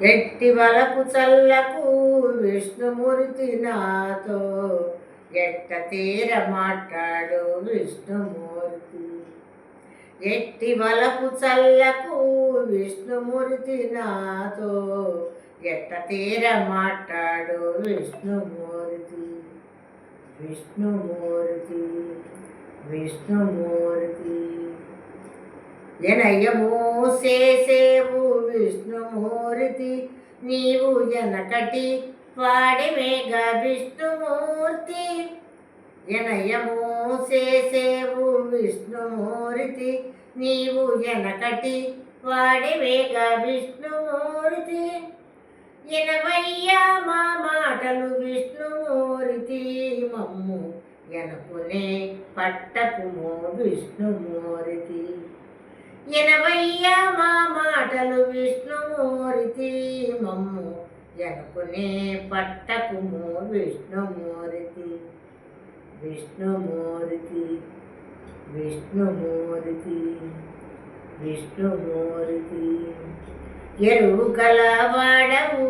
ఎట్టి వలపు చల్లకు విష్ణుమూర్తి నాతో ఎట్ట తీర మాట్లాడు విష్ణుమూర్తి. ఎట్టి వలపు చల్లకు విష్ణుమూర్తి నాతో ఎట్ట తీర మాట్లాడు విష్ణుమూర్తి. విష్ణుమూర్తి విష్ణుమూర్తి ఎనయము చేసేవు విష్ణుమూర్తి, నీవు ఎనకటి వాడివేగా విష్ణుమూర్తి. ఎనయము చేసేవు విష్ణుమూర్తి, నీవు ఎనకటి వాడివేగా విష్ణుమూర్తి. ఎనవయ్యా మా మాటలు విష్ణుమూర్తి, మమ్ము ఎనకునే పట్టకుమో విష్ణుమూర్తి. ఎనవయ్యా మా మాటలు విష్ణుమూర్తి, మమ్ము ఎనకునే పట్టకుమో విష్ణుమూర్తి. విష్ణుమూర్తి విష్ణుమూర్తి విష్ణుమూర్తి ఎరుగలవాడవు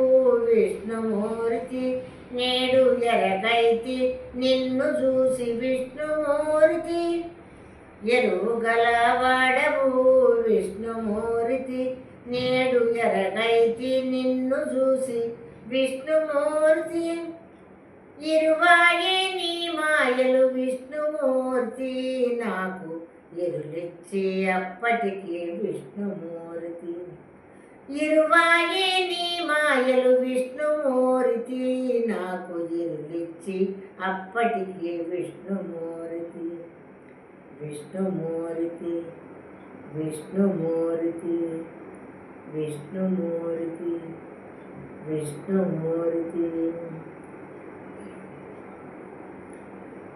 విష్ణుమూర్తి, నేడు ఎరగైతి నిన్ను చూసి విష్ణుమూర్తి. ఎరుగలవాడవు విష్ణుమూర్తి, నేడు ఎరగైతి నిన్ను చూసి విష్ణుమూర్తి. ఇరువాయే నీ మాయలు విష్ణుమూర్తి, నాకు ఎరులిచ్చి అప్పటికి విష్ణుమూర్తి. ఇరువాయే నీ మాయలు విష్ణుమూర్తి, నాకు ఎరులిచ్చి అప్పటికి విష్ణుమూర్తి. విష్ణుమూర్తి విష్ణుమూర్తి విష్ణుమూర్తి విష్ణుమూర్తి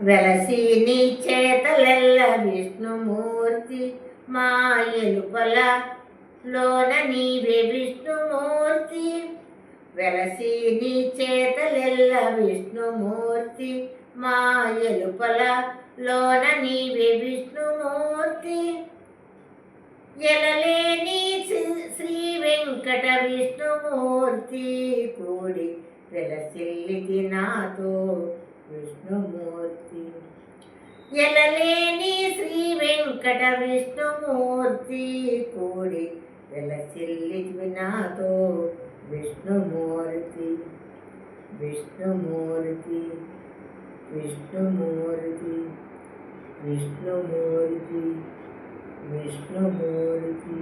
వెలసి నీ చేతలెల్ల విష్ణుమూర్తి, మా ఎలుపల లోన నీవే విష్ణుమూర్తి. వెలసి నీ చేతలెల్ల విష్ణుమూర్తి, మా ఎలుపల లోన నీవే విష్ణుమూర్తి. ఎలలేని శ్రీ వెంకట విష్ణుమూర్తి, కూడి వెలసిల్లితి నాతో విష్ణుమూర్తి. ఎలలేని శ్రీ వెంకట విష్ణుమూర్తి, కూడి వెలసిల్లితి నాతో విష్ణుమూర్తి. విష్ణుమూర్తి విష్ణుమూర్తి విష్ణుమూర్తి విష్ణుమూర్తి